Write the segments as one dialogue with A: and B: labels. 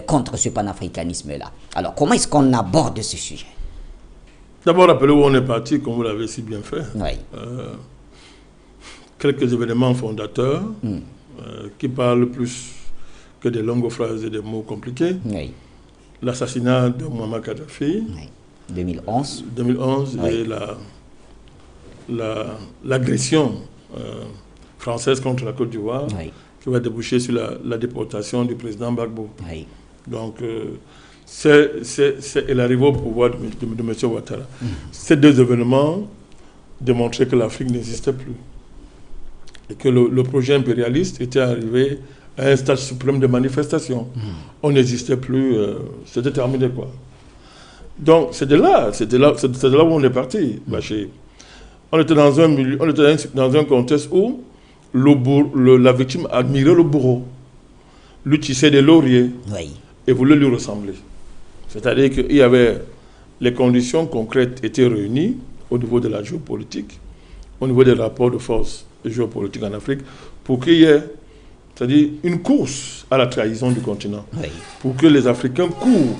A: contre ce panafricanisme-là. Alors, comment est-ce qu'on aborde ce sujet?
B: D'abord, rappelez où on est parti, comme vous l'avez si bien fait.
A: Oui.
B: Quelques événements fondateurs qui parlent plus que des longues phrases et des mots compliqués.
A: Oui.
B: L'assassinat de Muammar Kadhafi.
A: Oui. 2011.
B: 2011
A: Oui.
B: Et l'agression française contre la Côte d'Ivoire,
A: Oui.
B: qui va déboucher sur la déportation du président Gbagbo.
A: Oui.
B: Donc, et l'arrivée au pouvoir de M. Ouattara. Ces deux événements démontraient que l'Afrique n'existait plus. Et que le projet impérialiste était arrivé à un stade suprême de manifestation. On n'existait plus, c'était terminé, quoi. Donc, c'est de là où on est parti, Bachir. On était dans un milieu, on était dans un contexte où la victime admirait le bourreau, lui tissait des lauriers,
A: Oui.
B: et voulait lui ressembler. C'est-à-dire qu'il y avait les conditions concrètes étaient réunies au niveau de la géopolitique, au niveau des rapports de force géopolitique en Afrique, pour qu'il y ait, c'est-à-dire une course à la trahison du continent,
A: Oui.
B: pour que les Africains courent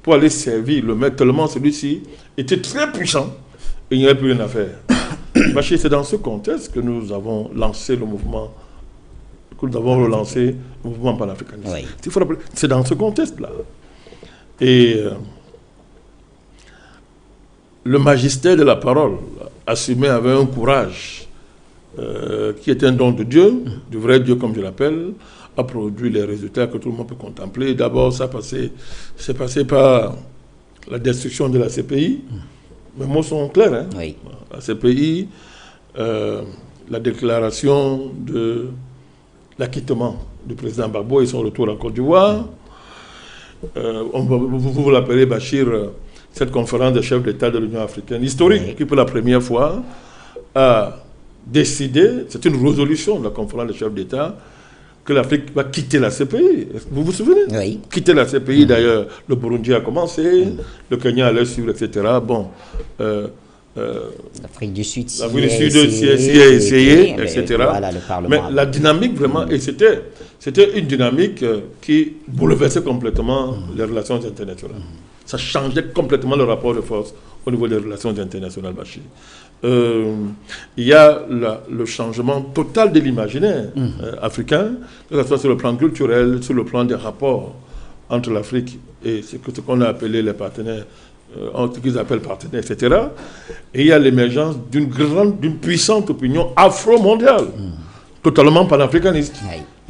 B: pour aller servir le maître, tellement celui-ci était très puissant et il n'y avait plus rien à faire. Bachir, c'est dans ce contexte que nous avons lancé le mouvement, que nous avons relancé le mouvement panafricaniste.
A: Oui.
B: Il faut rappeler, c'est dans ce contexte-là. Et le magistère de la parole assumé avec un courage qui est un don de Dieu, du vrai Dieu comme je l'appelle, a produit les résultats que tout le monde peut contempler. D'abord, c'est passé par la destruction de la CPI. Mes mots sont clairs. Hein?
A: Oui.
B: La CPI, la déclaration de l'acquittement du président Gbagbo et son retour en Côte d'Ivoire. Vous l'appelez, Bachir, cette conférence des chefs d'État de l'Union africaine historique, oui, qui pour la première fois a décidé, c'est une résolution de la conférence des chefs d'État, que l'Afrique va quitter la CPI. Vous vous souvenez? Oui. Quitter la CPI, d'ailleurs, le Burundi a commencé, le Kenya allait suivre, etc. Bon,
A: l'Afrique du Sud,
B: s'y a essayé, etc.
A: Voilà,
B: mais la dynamique, vraiment, et c'était une dynamique qui bouleversait complètement les relations internationales. Ça changeait complètement le rapport de force au niveau des relations internationales, Bachir. Il y a le changement total de l'imaginaire africain, que ce soit sur le plan culturel, sur le plan des rapports entre l'Afrique et ce qu'on a appelé les partenaires, ce qu'ils appellent partenaires, etc. Et il y a l'émergence d'une puissante opinion afro-mondiale, totalement panafricaniste,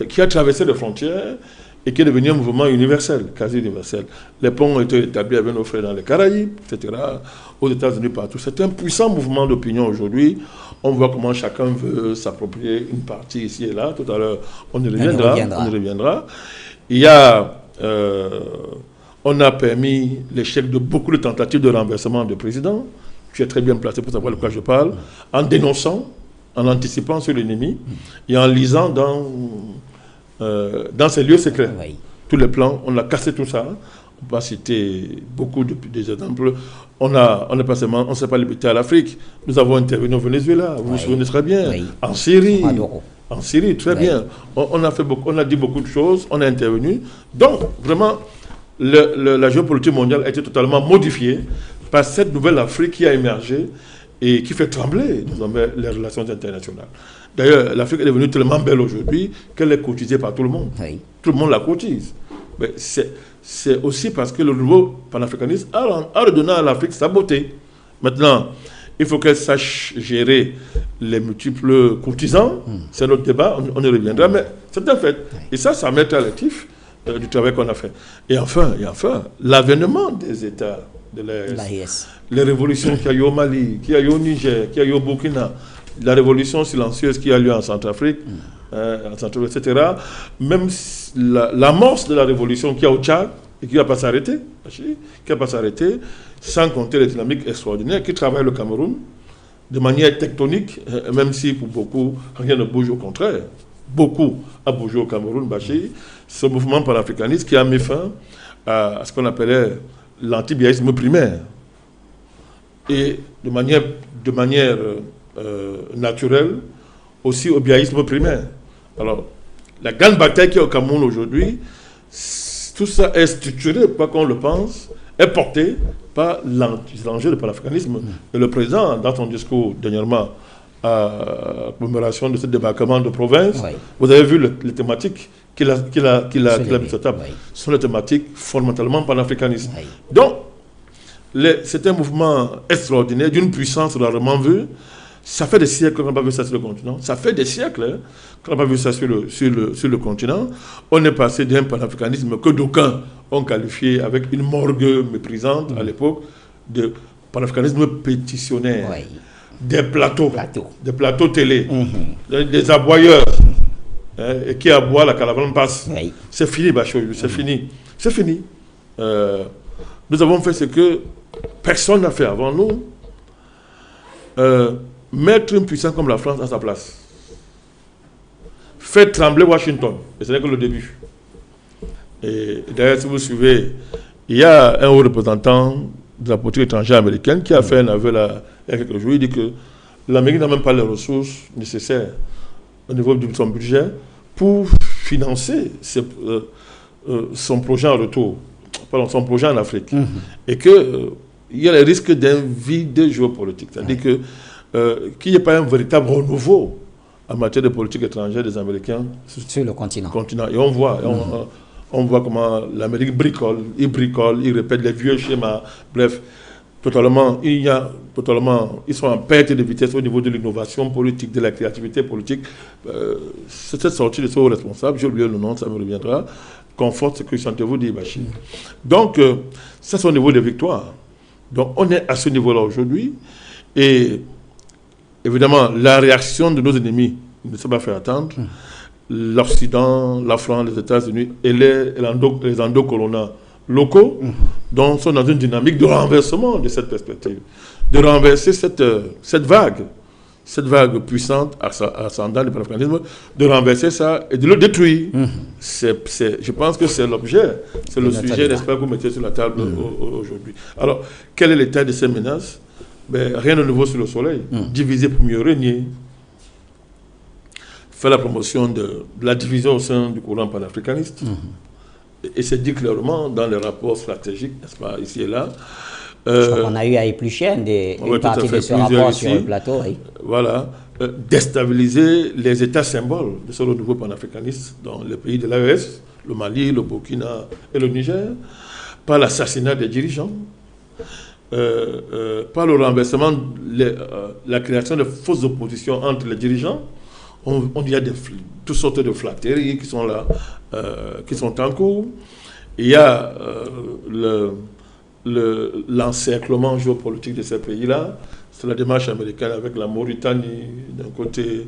B: qui a traversé les frontières et qui est devenu un mouvement universel, quasi universel. Les ponts ont été établis avec nos frères dans les Caraïbes, etc., aux États-Unis, partout. C'est un puissant mouvement d'opinion aujourd'hui. On voit comment chacun veut s'approprier une partie ici et là. Tout à l'heure, on y reviendra. Il y a... on a permis l'échec de beaucoup de tentatives de renversement de président. Tu es très bien placé pour savoir de quoi je parle. En dénonçant, en anticipant sur l'ennemi et en lisant dans ces lieux secrets. Oui. Tous les plans, on a cassé tout ça. On va citer beaucoup des exemples. On ne s'est pas limité à l'Afrique. Nous avons intervenu au Venezuela, vous vous souvenez très bien. Oui. En Syrie. En Syrie, très bien. On a dit beaucoup de choses, on a intervenu. Donc, vraiment, la géopolitique mondiale a été totalement modifiée par cette nouvelle Afrique qui a émergé et qui fait trembler les relations internationales. D'ailleurs, l'Afrique est devenue tellement belle aujourd'hui qu'elle est cotisée par tout le monde. Oui. Tout le monde la cotise. Mais c'est aussi parce que le nouveau panafricanisme a redonné à l'Afrique sa beauté. Maintenant, il faut qu'elle sache gérer les multiples courtisans. C'est notre débat, on y reviendra, mais c'est un fait. Et ça met à l'actif du travail qu'on a fait. Et enfin, l'avènement des États de l'AES. Les révolutions qu'il y a eu au Mali, qu'il y a eu au Niger, qu'il y a eu au Burkina, la révolution silencieuse qui a lieu en Centrafrique, etc. Même l'amorce de la révolution qu'il y a au Tchad, et qui ne va pas s'arrêter, sans compter les dynamiques extraordinaires qui travaillent le Cameroun de manière tectonique, même si pour beaucoup, rien ne bouge, au contraire. Beaucoup a bougé au Cameroun, Bachir. Ce mouvement panafricaniste qui a mis fin à ce qu'on appelait l'antibiaïsme primaire. Et de manière naturelle, aussi au biaïsme primaire. Alors, La grande bataille qui est au Cameroun aujourd'hui, tout ça est structuré, pas qu'on le pense, est porté par l'enjeu du panafricanisme. Et le président, dans son discours dernièrement, à la commémoration de ce débarquement de province, vous avez vu les thématiques qu'il a mis sur la table. Ce sont les thématiques fondamentalement panafricanistes. Donc, c'est un mouvement extraordinaire, d'une puissance rarement vue. Ça fait des siècles qu'on n'a pas vu ça sur le continent. Ça fait des siècles qu'on n'a pas vu ça sur le continent. On est passé d'un panafricanisme que d'aucuns ont qualifié avec une morgue méprisante à l'époque de panafricanisme pétitionnaire. Des plateaux télé, des aboyeurs et qui aboient, la caravane passe. C'est fini, Bachou, c'est fini. C'est fini. Nous avons fait ce que personne n'a fait avant nous. Mettre une puissance comme la France à sa place. Faire trembler Washington. Et ce n'est que le début. Et d'ailleurs, si vous suivez, il y a un haut représentant de la politique étrangère américaine qui a fait un aveu là, il y a quelques jours. Il dit que l'Amérique n'a même pas les ressources nécessaires au niveau de son budget pour financer son projet en retour, pardon, son projet en Afrique. Et qu'il y a les risques d'un vide géopolitique. C'est-à-dire qu'il n'y ait pas un véritable renouveau en matière de politique étrangère des Américains
A: sur le continent.
B: Et on voit, on voit comment l'Amérique bricole, il répète les vieux schémas. Bref, ils sont en perte de vitesse au niveau de l'innovation politique, de la créativité politique. Cette sortie de ce haut responsable, j'ai oublié le nom, ça me reviendra, conforte ce que sentez-vous dire, Bachir. Donc, ça c'est au niveau des victoires. Donc, on est à ce niveau-là aujourd'hui. Et évidemment, la réaction de nos ennemis ne s'est pas fait attendre. L'Occident, la France, les États-Unis et les endocoloniaux locaux, donc sont dans une dynamique de renversement de cette perspective, de renverser cette vague puissante, ascendante du panafricanisme, de renverser ça et de le détruire. Je pense que c'est l'objet, c'est le sujet, j'espère que vous mettez sur la table aujourd'hui. Alors, quel est l'état de ces menaces? Rien de nouveau sur le soleil. Diviser pour mieux régner. Faire la promotion de la division au sein du courant panafricaniste. Et c'est dit clairement dans les rapports stratégiques, n'est-ce pas, ici et là.
A: Je crois qu'on a eu à éplucher une partie de ce rapport ici, sur le plateau.
B: Voilà. Déstabiliser les États symboles de ce renouveau panafricaniste dans les pays de l'AES, le Mali, le Burkina et le Niger, par l'assassinat des dirigeants. Par le renversement, la création de fausses oppositions entre les dirigeants. Il y a toutes sortes de flatteries qui sont là, qui sont en cours. Il y a l'encerclement géopolitique de ces pays-là. C'est la démarche américaine avec la Mauritanie d'un côté,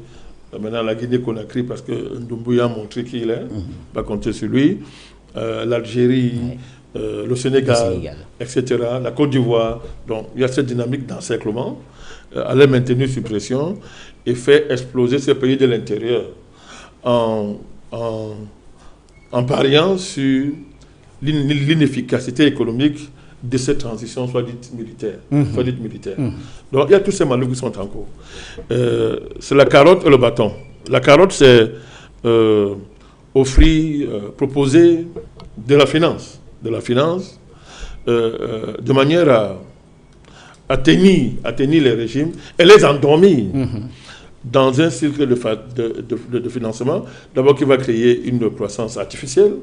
B: maintenant la Guinée-Conakry parce que Doumbouya a montré qui il est, pas compter sur lui. L'Algérie, le Sénégal, etc., la Côte d'Ivoire. Donc, il y a cette dynamique d'encerclement, à les maintenir sous pression et faire exploser ces pays de l'intérieur en pariant sur l'inefficacité économique de cette transition, soit dite militaire. Donc, il y a tous ces manœuvres qui sont en cours. C'est la carotte et le bâton. La carotte, c'est proposer de la finance, de manière à tenir les régimes et les endormir dans un cycle de financement, d'abord qui va créer une croissance artificielle,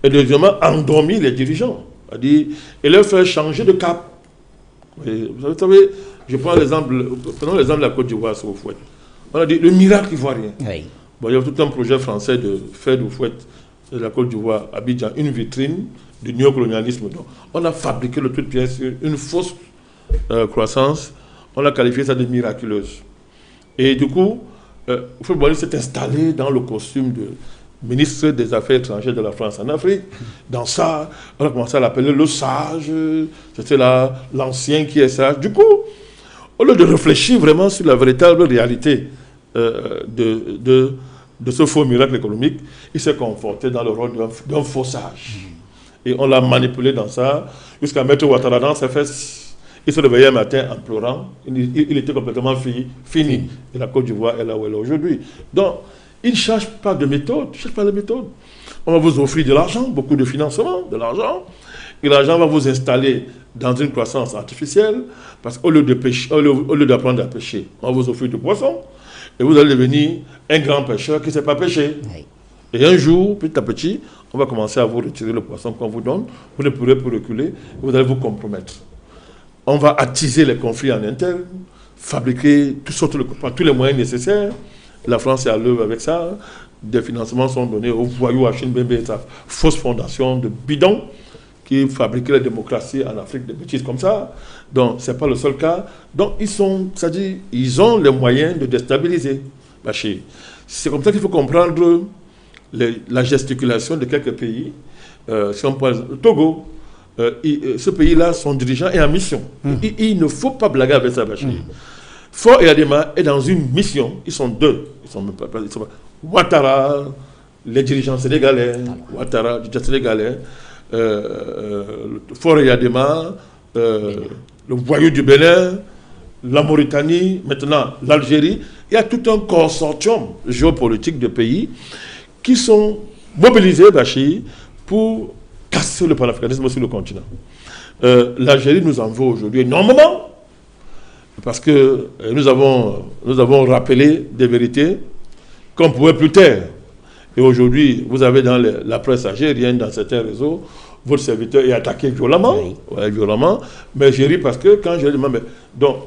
B: et deuxièmement, endormir les dirigeants, c'est-à-dire, et leur faire changer de cap. Et vous savez, je prends l'exemple, prenons l'exemple de la Côte d'Ivoire sur Houphouët. On a dit le miracle ivoirien. Bon, il y a tout un projet français de faire d'Houphouët de la Côte d'Ivoire, Abidjan, une vitrine du néocolonialisme. Donc, on a fabriqué le truc pièce sur une fausse croissance, on a qualifié ça de miraculeuse. Et du coup, Houphouët s'est installé dans le costume de ministre des Affaires étrangères de la France en Afrique. Dans ça, on a commencé à l'appeler le sage, c'était l'ancien qui est sage. Du coup, au lieu de réfléchir vraiment sur la véritable réalité de ce faux miracle économique, il s'est conforté dans le rôle d'un faux sage. Et on l'a manipulé dans ça, jusqu'à mettre Ouattara dans ses fesses. Il se réveillait un matin en pleurant. Il était complètement fini. Et la Côte d'Ivoire est là où elle est aujourd'hui. Donc, Ils ne cherchent pas de méthode. On va vous offrir de l'argent, beaucoup de financement, de l'argent. Et l'argent va vous installer dans une croissance artificielle, parce qu'au lieu d'apprendre à pêcher, on va vous offrir du poisson, et vous allez devenir un grand pêcheur qui ne sait pas pêcher. Oui. Et un jour, petit à petit, on va commencer à vous retirer le poisson qu'on vous donne, vous ne pourrez plus reculer, vous allez vous compromettre. On va attiser les conflits en interne, fabriquer tous les moyens nécessaires. La France est à l'œuvre avec ça. Des financements sont donnés aux voyous Hachin Bembe et sa fausse fondation de bidons qui fabriquaient la démocratie en Afrique, des bêtises comme ça. Donc, ce n'est pas le seul cas. Donc, ils ont les moyens de déstabiliser Bachir. C'est comme ça qu'il faut comprendre la gesticulation de quelques pays. Si on prend le Togo, ce pays-là, son dirigeant est en mission. Il ne faut pas blaguer avec ça, Bachir. Faure Eyadema est dans une mission. Ils sont deux. Ouattara, les dirigeants sénégalais, Ouattara, du sénégalais, Faure Eyadema, le voyou du Bénin, la Mauritanie, maintenant l'Algérie. Il y a tout un consortium géopolitique de pays qui sont mobilisés, Bachir, pour casser le panafricanisme sur le continent. L'Algérie nous en vaut aujourd'hui énormément, parce que nous avons rappelé des vérités qu'on ne pouvait plus taire. Et aujourd'hui, vous avez dans la presse algérienne, dans certains réseaux, votre serviteur est attaqué violemment. Oui. Ouais, violemment. Mais je ris parce que quand je demande... Donc,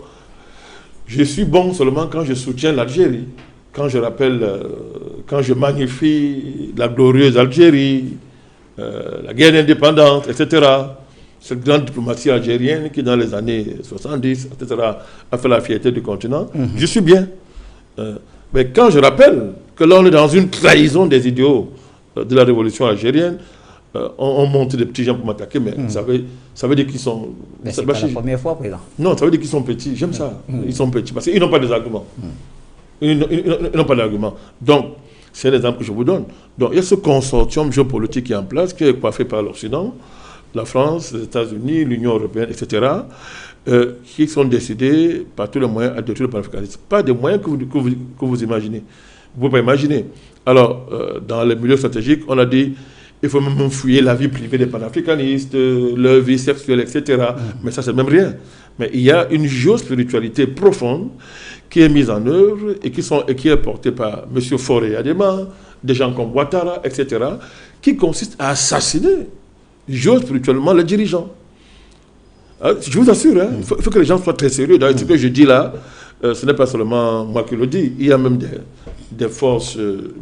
B: je suis bon seulement quand je soutiens l'Algérie. Quand je rappelle, quand je magnifie la glorieuse Algérie, la guerre d'indépendance, etc. Cette grande diplomatie algérienne qui, dans les années 70, etc., a fait la fierté du continent. Je suis bien. Mais quand je rappelle que là, on est dans une trahison des idéaux de la révolution algérienne, on monte des petits gens pour m'attaquer, mais ça veut dire qu'ils sont...
A: Mais c'est pas la première fois, président.
B: Non, ça veut dire qu'ils sont petits. J'aime ça. Ils sont petits parce qu'ils n'ont pas des arguments. Ils n'ont pas d'arguments. Donc, c'est l'exemple que je vous donne. Donc, il y a ce consortium géopolitique qui est en place, qui est coiffé par l'Occident, la France, les États-Unis, l'Union européenne, etc., qui sont décidés par tous les moyens à détruire le panafricanisme. Pas des moyens que vous imaginez. Vous ne pouvez pas imaginer. Alors, dans les milieux stratégiques, on a dit il faut même fouiller la vie privée des panafricanistes, leur vie sexuelle, etc. Mais ça, c'est même rien. Mais il y a une géospiritualité profonde qui est mise en œuvre et qui est portée par M. Faure Eyadema, des gens comme Ouattara, etc., qui consiste à assassiner géospirituellement les dirigeants. Je vous assure, il faut que les gens soient très sérieux. Dans ce que je dis là, ce n'est pas seulement moi qui le dis. Il y a même des forces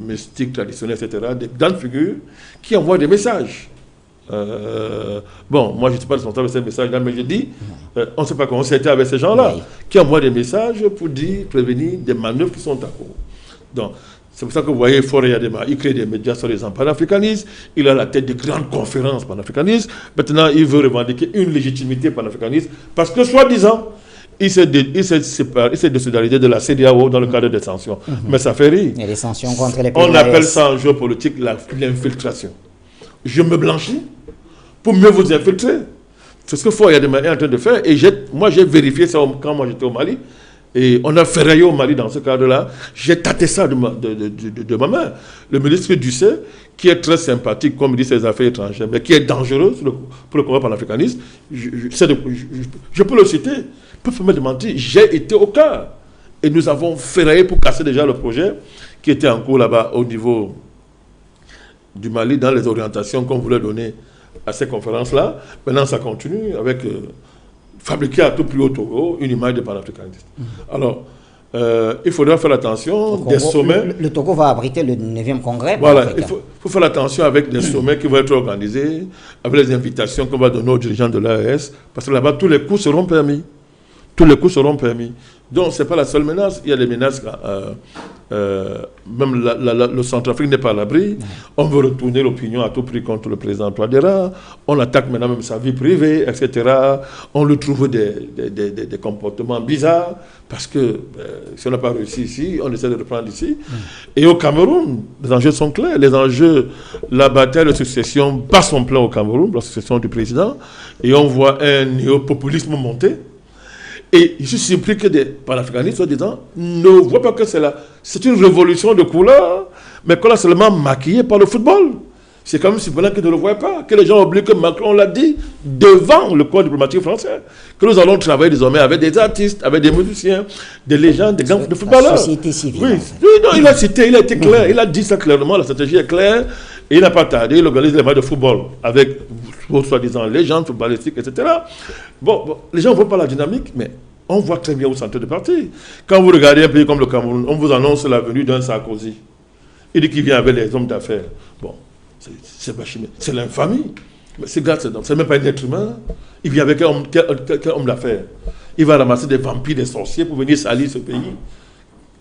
B: mystiques, traditionnelles, etc., des grandes figures qui envoient des messages. Bon, moi je ne suis pas responsable de ces messages-là, mais je dis, on ne sait pas comment c'était avec ces gens-là, qui envoient des messages pour prévenir des manœuvres qui sont en cours. Donc, c'est pour ça que vous voyez, Faure Eyadema, il crée des médias sur les panafricanistes, il a la tête de grandes conférences panafricanistes, maintenant il veut revendiquer une légitimité panafricaniste, parce que soi-disant, il s'est désolidarisé de la CEDEAO dans le cadre des sanctions. Mais ça fait rire.
A: Il y a des sanctions contre les pays.
B: On appelle ça en géopolitique l'infiltration. Je me blanchis pour mieux vous infiltrer. C'est ce que Faure Eyadema est en train de faire. Et moi, j'ai vérifié ça quand moi j'étais au Mali. Et on a ferraillé au Mali dans ce cadre-là. J'ai tâté ça de ma main. Le ministre Ducet, qui est très sympathique, comme il dit ses affaires étrangères, mais qui est dangereux pour le combat panafricaniste, je peux le citer. Il peut me demander, j'ai été au cœur. Et nous avons ferraillé pour casser déjà le projet qui était en cours là-bas au niveau du Mali, dans les orientations qu'on voulait donner à ces conférences-là. Maintenant, ça continue avec... fabriquer à tout plus haut Togo une image de panafricaniste. Alors, il faudra faire attention des sommets.
A: Le Togo va abriter le 9e congrès.
B: Voilà, il faut faire attention avec des sommets qui vont être organisés, avec les invitations qu'on va donner aux dirigeants de l'AES, parce que là-bas, tous les coups seront permis. Tous les coups seront permis. Donc, ce n'est pas la seule menace. Il y a des menaces, même le Centrafrique n'est pas à l'abri. On veut retourner l'opinion à tout prix contre le président Touadéra. On attaque maintenant même sa vie privée, etc. On lui trouve des comportements bizarres, parce que si on n'a pas réussi ici, on essaie de reprendre ici. Et au Cameroun, les enjeux sont clairs. Les enjeux, la bataille de succession bat son plein au Cameroun, la succession du président. Et on voit un néopopulisme monter. Et je suis surpris que des panafricanistes, soi-disant, ne voient pas que c'est une révolution de couleur mais qu'on a seulement maquillé par le football. C'est comme si pendant qu'ils ne le voient pas, que les gens oublient que Macron l'a dit devant le corps diplomatique français, que nous allons travailler désormais avec des artistes, avec des musiciens, des légendes, des grands footballeurs.
A: La société civile.
B: Oui, non, il a cité, il a été clair, il a dit ça clairement, la stratégie est claire, et il n'a pas tardé, il organise les matchs de football avec vos soi-disant légendes footballistiques, etc. Bon, les gens ne voient pas la dynamique, mais on voit très bien où c'est en train de partir. Quand vous regardez un pays comme le Cameroun, on vous annonce la venue d'un Sarkozy. Il dit qu'il vient avec les hommes d'affaires. Bon. C'est l'infamie. Ce gars, c'est même pas un être humain. Il vient avec quel homme d'affaires. Il va ramasser des vampires, des sorciers pour venir salir ce pays.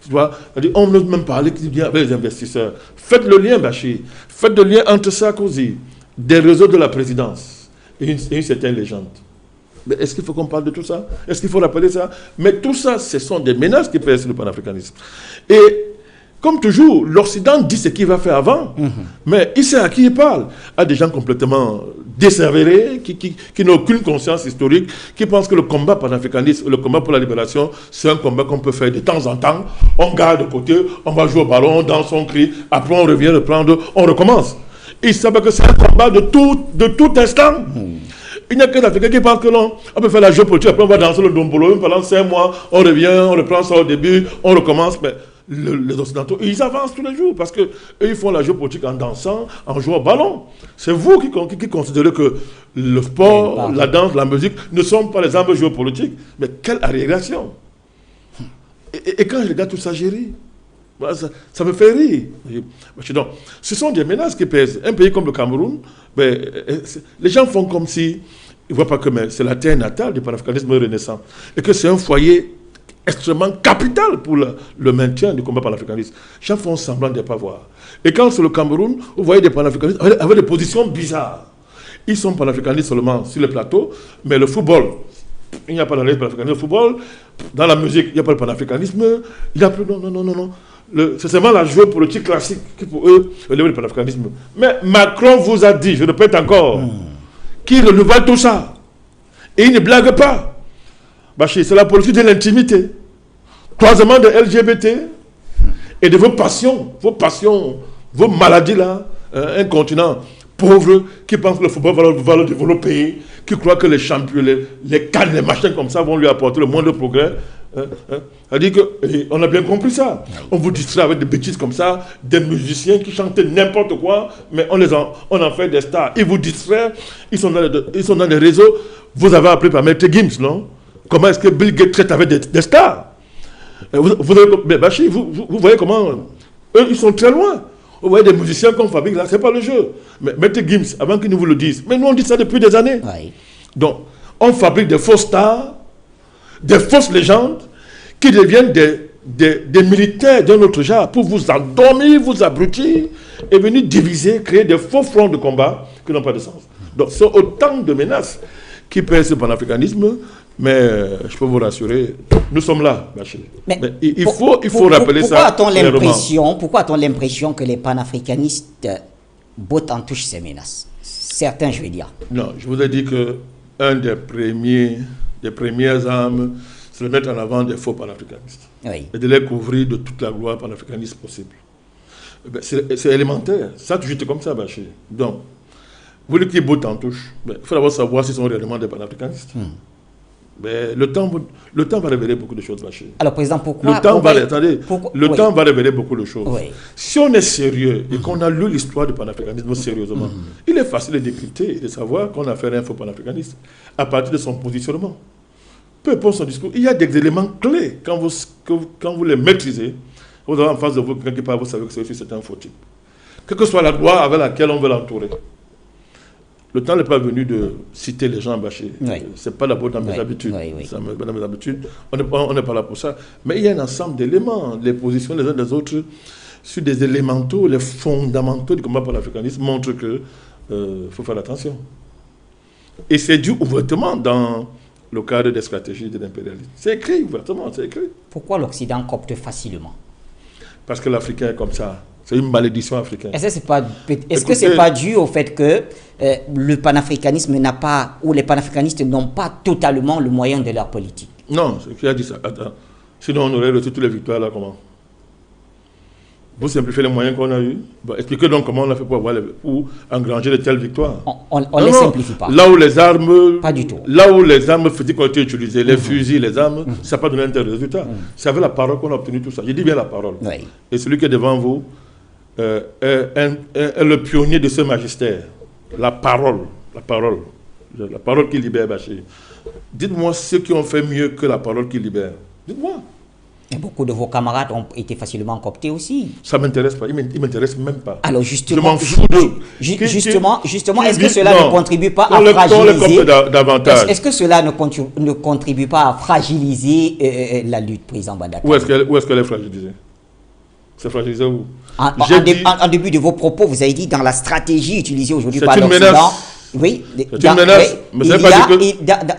B: Tu vois, on n'ose même parler qu'il vient avec les investisseurs. Faites le lien, Bachir. Faites le lien entre Sarkozy, des réseaux de la présidence et une certaine légende. Mais est-ce qu'il faut qu'on parle de tout ça? Est-ce qu'il faut rappeler ça? Mais tout ça, ce sont des menaces qui pèsent sur le panafricanisme. Et comme toujours, l'Occident dit ce qu'il va faire avant, mais il sait à qui il parle. À des gens complètement décervelés, qui n'ont aucune conscience historique, qui pensent que le combat panafricaniste, le combat pour la libération, c'est un combat qu'on peut faire de temps en temps. On garde de côté, on va jouer au ballon, on danse, on crie, après on revient reprendre, on recommence. Ils savent que c'est un combat de tout instant. Il n'y a que les Africains qui pensent que non, on peut faire la géopolitique, après on va danser le dombolo, pendant 5 mois, on revient, on reprend ça au début, on recommence, mais les Occidentaux, ils avancent tous les jours parce qu'eux, ils font la géopolitique en dansant, en jouant au ballon. C'est vous qui considérez que le sport, la danse, la musique ne sont pas les armes géopolitiques. Mais quelle arriération! Et quand je regarde tout ça, j'ai ri. Ça me fait rire. Donc, ce sont des menaces qui pèsent. Un pays comme le Cameroun, les gens font comme si ils ne voient pas que c'est la terre natale du panafricanisme renaissant et que c'est un foyer extrêmement capital pour le maintien du combat panafricaniste. Les gens font semblant de ne pas voir. Et quand sur le Cameroun, vous voyez des panafricanistes avec des positions bizarres. Ils sont panafricanistes seulement sur le plateau, mais le football, il n'y a pas de panafricanisme. Le football, dans la musique, il n'y a pas de panafricanisme. Il n'y a plus... Non. C'est seulement la géopolitique classique qui, pour eux, relève le panafricanisme. Mais Macron vous a dit, je répète encore, qu'il renouvelle tout ça. Et il ne blague pas. Bachir, c'est la politique de l'intimité. Croisement de LGBT et de vos passions, vos maladies là. Un continent pauvre qui pense que le football va le développer, qui croit que les champions, les cannes, les machins comme ça vont lui apporter le moindre progrès. C'est-à-dire qu'on a bien compris ça. On vous distrait avec des bêtises comme ça, des musiciens qui chantaient n'importe quoi, mais on en fait des stars. Ils vous distraient, ils sont dans les réseaux. Vous avez appelé par Maître Gims, non? Comment est-ce que Bill Gates traite avec des stars? Mais Bachir, vous voyez comment eux, ils sont très loin. Vous voyez des musiciens qu'on fabrique là, c'est pas le jeu. Mais Maître Gims, avant qu'ils nous vous le disent, mais nous on dit ça depuis des années. Oui. Donc, on fabrique des fausses stars, des fausses légendes, qui deviennent des militaires d'un autre genre pour vous endormir, vous abrutir, et venir diviser, créer des faux fronts de combat qui n'ont pas de sens. Donc, ce sont autant de menaces qui pèsent sur le panafricanisme. Mais je peux vous rassurer, nous sommes là, Bachir. Mais il faut rappeler ça.
A: Pourquoi a-t-on l'impression que les panafricanistes bottent en touche ces menaces? Certains, je vais dire.
B: Non, je vous ai dit que un des premières armes, c'est de mettre en avant des faux panafricanistes. Oui. Et de les couvrir de toute la gloire panafricaniste possible. C'est élémentaire. Ça a toujours été comme ça, Bachir. Donc, vous voulez qu'ils bottent en touche, il faut d'abord savoir s'ils sont réellement des panafricanistes. Mais le temps va révéler beaucoup de choses, Bachir.
A: Alors, président, pourquoi...
B: Le temps va révéler beaucoup de choses. Oui. Si on est sérieux et qu'on a lu l'histoire du panafricanisme sérieusement, il est facile de décrypter et de savoir qu'on a affaire à un faux panafricaniste à partir de son positionnement. Peu importe son discours, il y a des éléments clés. Quand vous les maîtrisez, vous avez en face de vous quelqu'un qui parle, vous savez que c'est un faux type. Quelle que soit la gloire avec laquelle on veut l'entourer. Le temps n'est pas venu de citer les gens, Bachir. Oui. Ce n'est pas d'abord dans mes habitudes. Oui. Dans mes habitudes. On n'est pas là pour ça. Mais il y a un ensemble d'éléments. Les positions des uns des autres sur des élémentaux, les fondamentaux du combat pour l'africanisme montrent qu'il faut faire attention. Et c'est dû ouvertement dans le cadre des stratégies de l'impérialisme. C'est écrit ouvertement, c'est écrit.
A: Pourquoi l'Occident copte facilement?
B: Parce que l'Africain est comme ça. C'est une malédiction africaine.
A: Est-ce que ce n'est pas dû au fait que le panafricanisme n'a pas, ou les panafricanistes n'ont pas totalement le moyen de leur politique?
B: Non, c'est qui a dit ça. Attends. Sinon, on aurait reçu toutes les victoires là, comment? Vous simplifiez les moyens qu'on a eus. Expliquez donc comment on a fait pour engranger de telles victoires.
A: On ne les simplifie pas.
B: Là où les armes...
A: Pas du tout.
B: Là où les armes physiques ont été utilisées, les fusils, les armes, ça n'a pas donné un tel résultat. C'est avec la parole qu'on a obtenu tout ça. Je dis bien la parole.
A: Oui.
B: Et celui qui est devant vous est le pionnier de ce magistère. La parole qui libère Bachir. Dites-moi ceux qui ont fait mieux que la parole qui libère. Dites-moi.
A: Et beaucoup de vos camarades ont été facilement cooptés aussi.
B: Ça ne m'intéresse pas, il ne m'intéresse même pas.
A: Alors justement,
B: justement,
A: est-ce que cela ne contribue pas à fragiliser Est-ce que cela ne contribue pas à fragiliser la lutte, président Badaka?
B: Où est-ce qu'elle est fragilisée? C'est fragilisé où?
A: En début de vos propos, vous avez dit dans la stratégie utilisée aujourd'hui par l'Occident. Oui,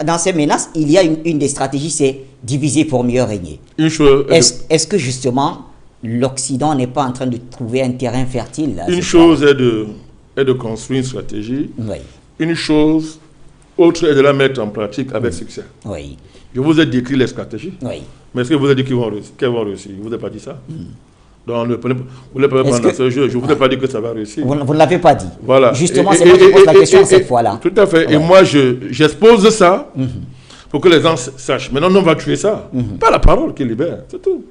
A: dans ces menaces, il y a une des stratégies, c'est diviser pour mieux régner. Est-ce que justement, l'Occident n'est pas en train de trouver un terrain fertile?
B: Une chose est de construire une stratégie.
A: Oui.
B: Une chose autre est de la mettre en pratique avec succès.
A: Oui.
B: Je vous ai décrit les stratégies.
A: Oui.
B: Mais est-ce que vous avez dit qu'elles vont réussir? Je ne vous ai pas dit ça. Donc, vous ne pouvez pas prendre ce jeu. Je ne vous ai pas dit que ça va réussir.
A: Vous ne l'avez pas dit.
B: Voilà.
A: Justement, c'est moi qui pose la question cette fois-là.
B: Tout à fait. Ouais. Et moi, j'expose ça pour que les gens sachent. Maintenant, on va tuer ça. Pas la parole qui libère. C'est tout.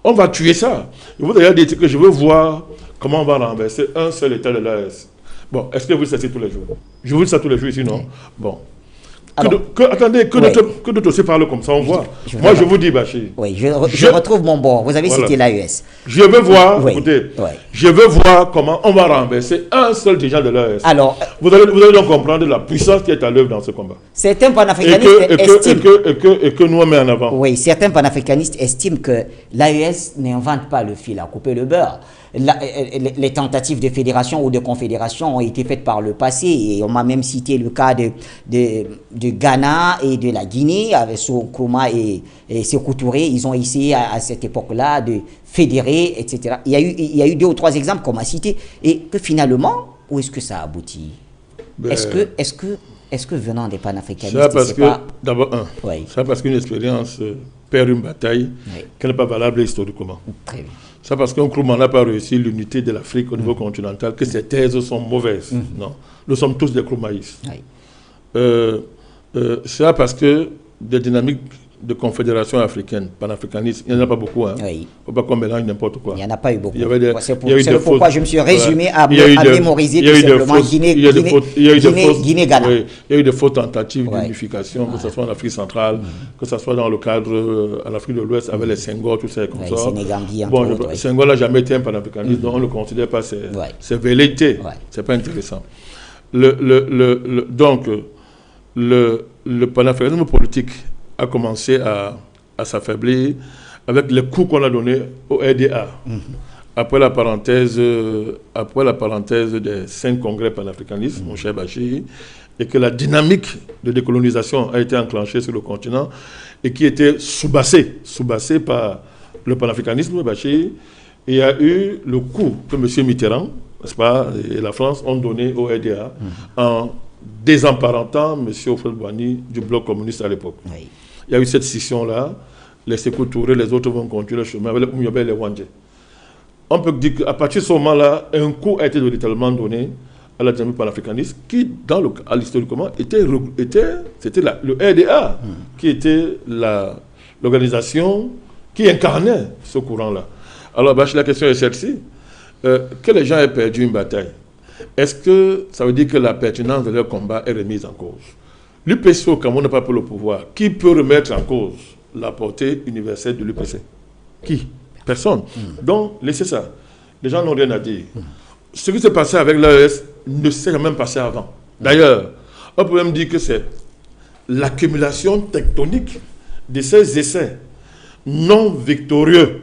B: On va tuer ça. Je vous ai dit que je veux voir comment on va renverser un seul état de l'AES. Bon, est-ce que vous le savez tous les jours? Je vous dis ça tous les jours ici, non? Bon. Attendez, que d'autres aussi parlent comme ça, on voit. Moi, je vous dis, Bachir.
A: Oui, je retrouve mon bord. Vous avez cité l'AES.
B: Je veux voir, écoutez, je veux voir comment on va renverser un seul dirigeant de l'AES.
A: Alors,
B: vous allez donc comprendre la puissance qui est à l'œuvre dans ce combat.
A: Certains panafricanistes estiment...
B: Et que nous on met en avant.
A: Oui, certains panafricanistes estiment que l'AES n'invente pas le fil à couper le beurre. Les tentatives de fédération ou de confédération ont été faites par le passé et on m'a même cité le cas de Ghana et de la Guinée avec Nkrumah et Sékou Touré. Ils ont essayé à cette époque-là de fédérer, etc. Il y a eu 2 ou 3 exemples qu'on m'a cités et que finalement, où est-ce que ça aboutit? Est-ce que venant des panafricanistes,
B: ça parce que,
A: pas...
B: d'abord, ça parce qu'une expérience perd une bataille qui n'est pas valable historiquement. Très bien. Ça parce qu'un Nkrumah n'a pas réussi l'unité de l'Afrique au niveau continental, que ses thèses sont mauvaises. Non, nous sommes tous des Nkrumahis. C'est parce que des dynamiques de confédération africaine, panafricaniste, il n'y en a pas beaucoup. Hein. Il ne faut pas qu'on mélange n'importe quoi.
A: Il n'y en a pas eu beaucoup. C'est
B: pourquoi
A: je me suis résumé à mémoriser tout simplement Guinée-Ghana.
B: Il y a eu des fausses tentatives d'unification, que ce soit en Afrique centrale, que ce soit dans le cadre en Afrique de l'Ouest, avec les Senghor, tout ça comme ça. Senghor n'a jamais été un panafricaniste, donc on ne le considère pas ses velléités. Ce n'est pas intéressant. Donc, le panafricanisme politique a commencé à s'affaiblir avec les coups qu'on a donnés au RDA. Après la parenthèse des 5 congrès panafricanistes, mon cher Bachir, et que la dynamique de décolonisation a été enclenchée sur le continent et qui était sous-bassée par le panafricanisme, Bachir. Il y a eu le coup que M. Mitterrand, n'est-ce pas, et la France ont donné au RDA en désemparentant M. Houphouët-Boigny du bloc communiste à l'époque. Il y a eu cette scission-là, les Sékou Touré, les autres vont continuer le chemin avec les Oumyobé et les Wandje. On peut dire qu'à partir de ce moment-là, un coup a été littéralement donné à la dynamique panafricaniste qui, historiquement, c'était le RDA qui était l'organisation qui incarnait ce courant-là. Alors, la question est celle-ci. Que les gens aient perdu une bataille, est-ce que ça veut dire que la pertinence de leur combat est remise en cause? L'UPC au Cameroun n'a pas pour le pouvoir. Qui peut remettre en cause la portée universelle de l'UPC? Qui? Personne. Donc, laissez ça. Les gens n'ont rien à dire. Ce qui s'est passé avec l'AES ne s'est jamais passé avant. D'ailleurs, on peut même dire que c'est l'accumulation tectonique de ces essais non victorieux,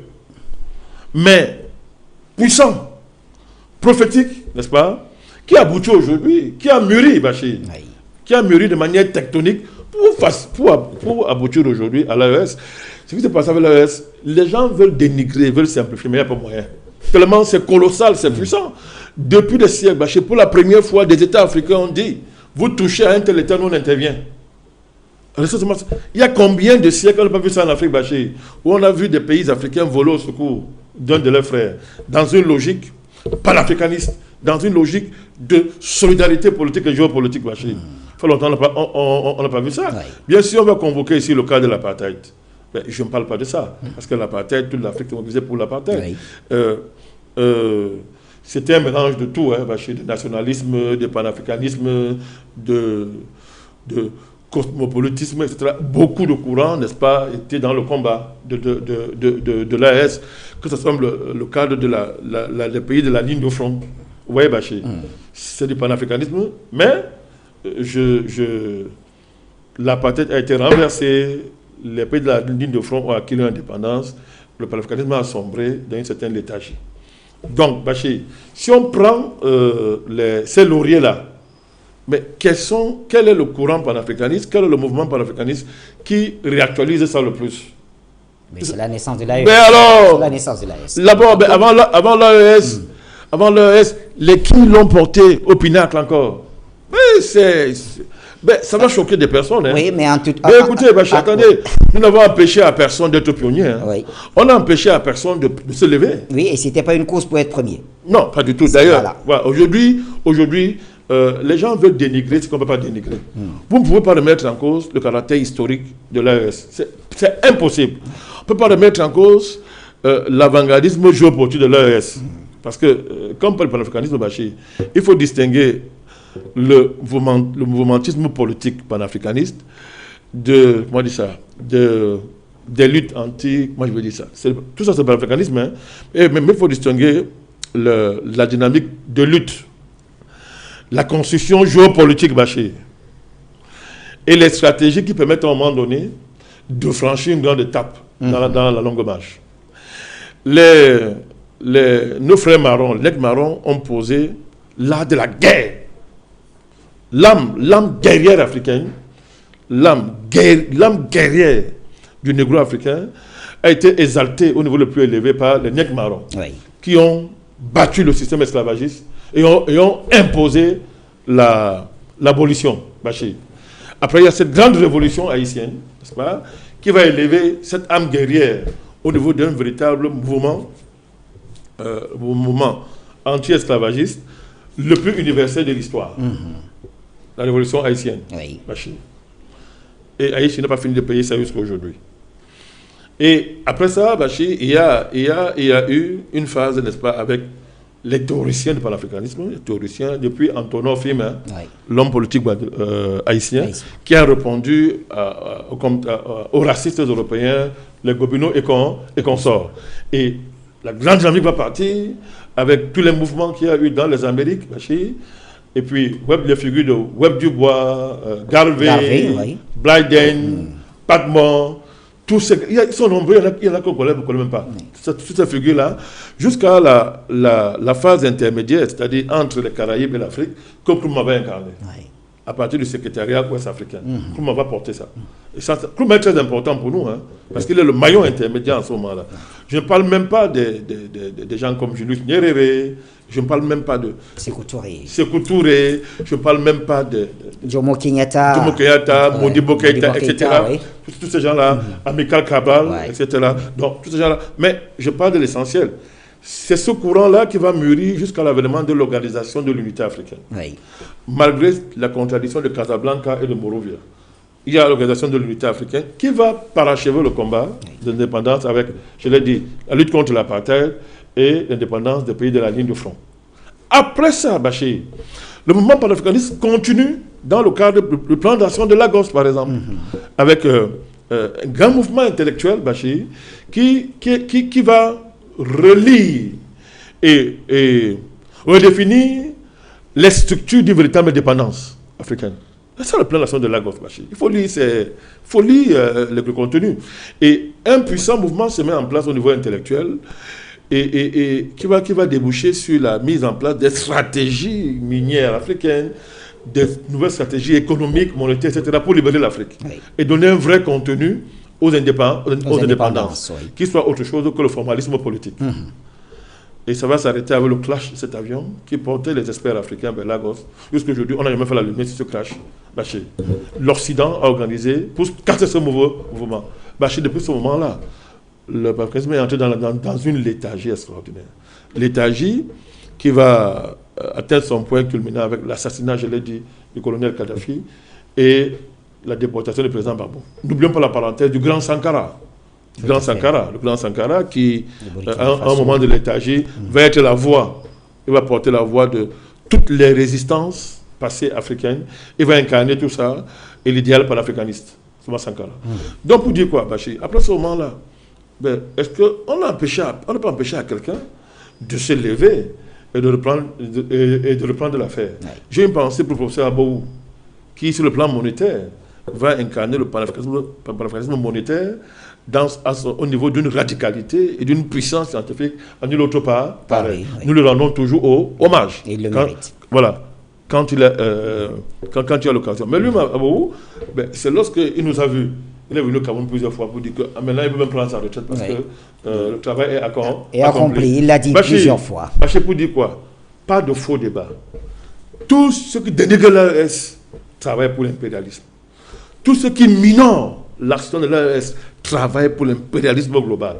B: mais puissants, prophétiques, n'est-ce pas, qui aboutit aujourd'hui, qui a mûri, Bachir. Qui a mûri de manière tectonique pour aboutir aujourd'hui à l'AES. Ce qui se passe avec l'AES, les gens veulent dénigrer, veulent simplifier, mais il n'y a pas moyen. Tellement c'est colossal, c'est puissant. Depuis des siècles, Bachir, pour la première fois, des États africains ont dit, vous touchez à un tel État, nous on intervient. Il y a combien de siècles on n'a pas vu ça en Afrique, Bachir, où on a vu des pays africains voler au secours d'un de leurs frères, dans une logique panafricaniste, dans une logique de solidarité politique et géopolitique. Ça fait longtemps on n'a pas vu ça. Bien sûr, on va convoquer ici le cas de l'apartheid. Mais je ne parle pas de ça, parce que l'apartheid, toute l'Afrique est mobilisée pour l'apartheid. C'était un mélange de tout, de nationalisme, de panafricanisme, de cosmopolitisme, etc. Beaucoup de courants, n'est-ce pas, étaient dans le combat de l'AES, que ce soit le cadre des pays de la ligne de front. Vous voyez, Bachir, c'est du panafricanisme, mais l'apartheid a été renversé, les pays de la ligne de front ont acquis l'indépendance, le panafricanisme a sombré dans une certaine léthargie. Donc, Bachir, si on prend ces lauriers-là, mais quel est le courant panafricaniste, quel est le mouvement panafricaniste qui réactualise ça le plus?
A: Mais c'est la naissance de l'AES.
B: Mais alors,
A: c'est la naissance de l'AES.
B: D'abord, avant l'AES, les qui l'ont porté au pinacle encore? Mais ça va choquer des personnes.
A: Oui, mais en tout...
B: Mais écoutez, attendez, nous n'avons empêché à personne d'être pionnier.
A: Oui.
B: On n'a empêché à personne de se lever.
A: Oui, et ce n'était pas une course pour être premier.
B: Non, pas du tout. D'ailleurs, aujourd'hui, les gens veulent dénigrer ce qu'on ne peut pas dénigrer. Vous ne pouvez pas remettre en cause le caractère historique de l'AES. C'est impossible. On ne peut pas remettre en cause l'avant-gardisme géopolitique de l'AES. Parce que, comme pour le panafricanisme, Bachir, il faut distinguer le mouvementisme politique panafricaniste des luttes anti... Moi, je veux dire ça. Tout ça, c'est le panafricanisme. Hein. Mais il faut distinguer la dynamique de lutte, la construction géopolitique, Bachir, et les stratégies qui permettent à un moment donné de franchir une grande étape dans la longue marche. Nos frères marrons, les nègres marrons, ont posé l'art de la guerre. L'âme guerrière africaine, l'âme guerrière du négro africain a été exaltée au niveau le plus élevé par les nègres marrons, qui ont battu le système esclavagiste et ont imposé l'abolition, Bachir. Après, il y a cette grande révolution haïtienne, n'est-ce pas, qui va élever cette âme guerrière au niveau d'un véritable mouvement anti-esclavagiste, le plus universel de l'histoire. La révolution haïtienne, Bachir. Et Haïti n'a pas fini de payer ça jusqu'à aujourd'hui. Et après ça, Bachir, il y a eu une phase, n'est-ce pas, avec les théoriciens du panafricanisme, les théoriciens, depuis Antonov Fima, l'homme politique haïtien, qui a répondu aux racistes européens, les Gobineaux et consorts. Et la grande dynamique va partir avec tous les mouvements qu'il y a eu dans les Amériques, Bachir. Et puis, les figures de Webb Dubois, Garvey, Blyden, Patmore, ils sont nombreux, il y en a qu'on ne connaît même pas. Toutes ces figures-là, jusqu'à la phase intermédiaire, c'est-à-dire entre les Caraïbes et l'Afrique, que Nkrumah va incarner. À partir du secrétariat ouest-africain. Nkrumah va porter ça. Et ça, Nkrumah est très important pour nous, parce qu'il est le maillon intermédiaire en ce moment-là. Je ne parle même pas des gens comme Julius Nyerere, je ne parle même pas de Sékou Touré, je ne parle même pas de
A: Jomo Kenyatta,
B: Modibo Keïta, etc. Tous ces gens-là, Amilcar Cabral, etc. Donc, tous ces gens-là. Mais je parle de l'essentiel. C'est ce courant-là qui va mûrir jusqu'à l'avènement de l'organisation de l'unité africaine. Malgré la contradiction de Casablanca et de Monrovia. Il y a l'organisation de l'unité africaine qui va parachever le combat d'indépendance avec, je l'ai dit, la lutte contre l'apartheid et l'indépendance des pays de la ligne de front. Après ça, Bachir, le mouvement panafricaniste continue dans le cadre du plan d'action de Lagos, par exemple, avec un grand mouvement intellectuel, Bachir, qui va relire et redéfinir les structures d'une véritable indépendance africaine. C'est le plan d'action de Lagos, Bachir. Il faut lire le contenu. Et un puissant mouvement se met en place au niveau intellectuel et qui va déboucher sur la mise en place des stratégies minières africaines, des nouvelles stratégies économiques, monétaires, etc., pour libérer l'Afrique. Et donner un vrai contenu aux indépendances, qui soit autre chose que le formalisme politique. Et ça va s'arrêter avec le clash de cet avion qui portait les experts africains vers Lagos. Jusqu'à aujourd'hui, on n'a jamais fait la lumière sur ce clash. Bachir. L'Occident a organisé pour casser ce mouvement. Bachir, depuis ce moment-là, le panafricanisme est entré dans une léthargie extraordinaire. Léthargie qui va atteindre son point culminant avec l'assassinat, je l'ai dit, du colonel Kadhafi et la déportation du président Gbagbo. N'oublions pas la parenthèse du grand Sankara. Le grand Sankara qui, à un moment de léthargie, va être la voix, il va porter la voix de toutes les résistances passées africaines, il va incarner tout ça et l'idéal panafricaniste. C'est Sankara. Donc pour dire quoi, Bachir, après ce moment-là, ben, est-ce qu'on n'a pas empêché à quelqu'un de se lever et de reprendre l'affaire? J'ai une pensée pour le professeur Abou, qui sur le plan monétaire va incarner le panafricanisme monétaire au niveau d'une radicalité et d'une puissance scientifique à nul autre part. Pareil. Nous le rendons toujours hommage.
A: Et il le mérite.
B: Voilà. Quand il a l'occasion. Mais lui, Abou, ben, c'est lorsqu'il nous a vus. Il est venu au Cameroun plusieurs fois pour dire que maintenant il peut même prendre sa retraite parce que le travail est accompli.
A: Il l'a dit plusieurs fois.
B: Bachir pour dire quoi? Pas de faux débat. Tous ceux qui dénigrent l'AES travaillent pour l'impérialisme. Tous ceux qui minorent l'action de l'AES travaillent pour l'impérialisme global.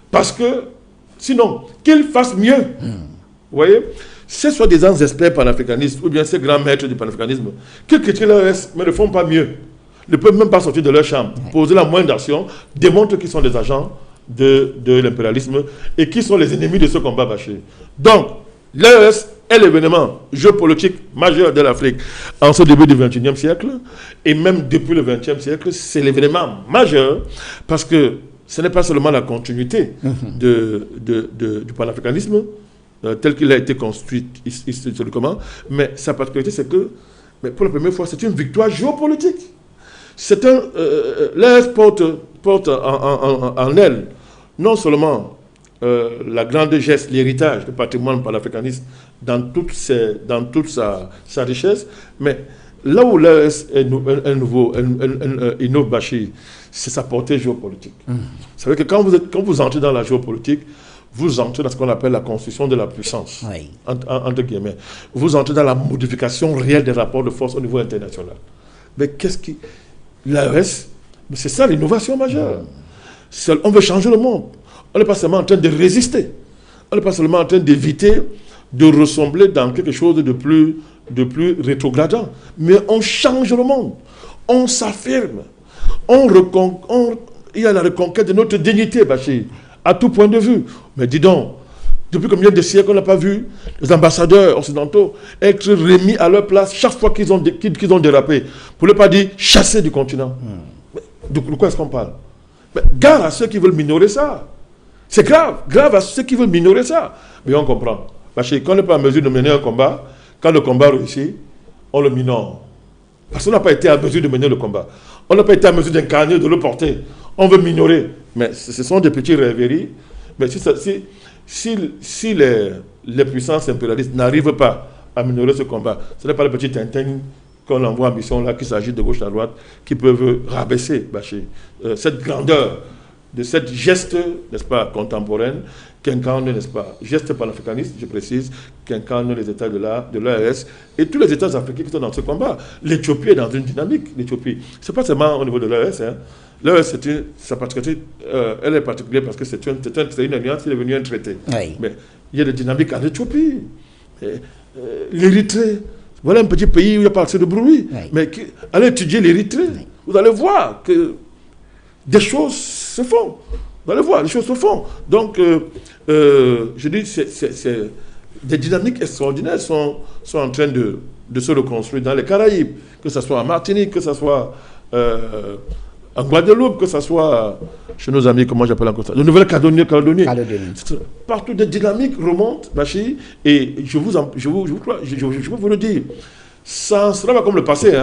B: Parce que, sinon, qu'ils fassent mieux. Vous voyez? Ces soi-disant experts panafricanistes ou bien ces grands maîtres du panafricanisme qui critiquent l'AES mais ne font pas mieux. Ne peuvent même pas sortir de leur chambre, poser la moindre action, démontrent qu'ils sont des agents de l'impérialisme et qui sont les ennemis de ce combat Bachir. Donc, l'AES est l'événement géopolitique majeur de l'Afrique en ce début du XXIe siècle, et même depuis le XXe siècle, c'est l'événement majeur parce que ce n'est pas seulement la continuité du panafricanisme tel qu'il a été construit historiquement, mais sa particularité, c'est que, pour la première fois, c'est une victoire géopolitique. L'AES porte en elle non seulement la grande geste, l'héritage du patrimoine panafricaniste dans toute sa richesse, mais là où l'AES innove Bachir, c'est sa portée géopolitique. Vous savez que quand vous entrez dans la géopolitique, vous entrez dans ce qu'on appelle la construction de la puissance, entre guillemets. Vous entrez dans la modification réelle des rapports de force au niveau international. Mais qu'est-ce qui... L'AES, c'est ça l'innovation majeure. On veut changer le monde. On n'est pas seulement en train de résister. On n'est pas seulement en train d'éviter de ressembler dans quelque chose de plus rétrogradant. Mais on change le monde. On s'affirme. Il y a la reconquête de notre dignité, Bachir, à tout point de vue. Mais dis donc, depuis combien de siècles on n'a pas vu les ambassadeurs occidentaux être remis à leur place chaque fois qu'ils ont dérapé, pour ne pas dire chassés du continent. De quoi est-ce qu'on parle? Mais gare à ceux qui veulent minorer ça. C'est grave à ceux qui veulent minorer ça. Mais on comprend. Parce que quand on n'est pas en mesure de mener un combat, quand le combat réussit, on le minore. Parce qu'on n'a pas été en mesure de mener le combat. On n'a pas été en mesure d'incarner, de le porter. On veut minorer. Mais ce sont des petits rêveries. Mais si les puissances impérialistes n'arrivent pas à minorer ce combat, ce n'est pas les petits Tintin qu'on envoie en mission là, qui s'agit de gauche à droite, qui peuvent rabaisser Bachir. Cette grandeur de cette geste, n'est-ce pas, contemporaine, qu'incarne, n'est-ce pas, geste panafricaniste, je précise, qu'incarne les États de l'AES et tous les États africains qui sont dans ce combat. L'Éthiopie est dans une dynamique. L'Éthiopie, ce n'est pas seulement au niveau de l'AES. L'AES, sa particularité, elle est particulière parce que c'est une alliance qui est devenue un traité.
A: Oui.
B: Mais il y a des dynamiques en Éthiopie. L'Érythrée, voilà un petit pays où il n'y a pas assez de bruit. Oui. Mais allez étudier l'Érythrée. Oui. Vous allez voir que des choses se font. Vous allez voir, les choses se font. Donc, je dis, des dynamiques extraordinaires sont en train de se reconstruire dans les Caraïbes, que ce soit en Martinique, que ce soit en Guadeloupe, que ce soit chez nos amis, comment j'appelle encore ça, de Nouvelle-Calédonie. Partout, des dynamiques remontent, Bachir, et je peux vous le dire, ça ne sera pas comme le passé.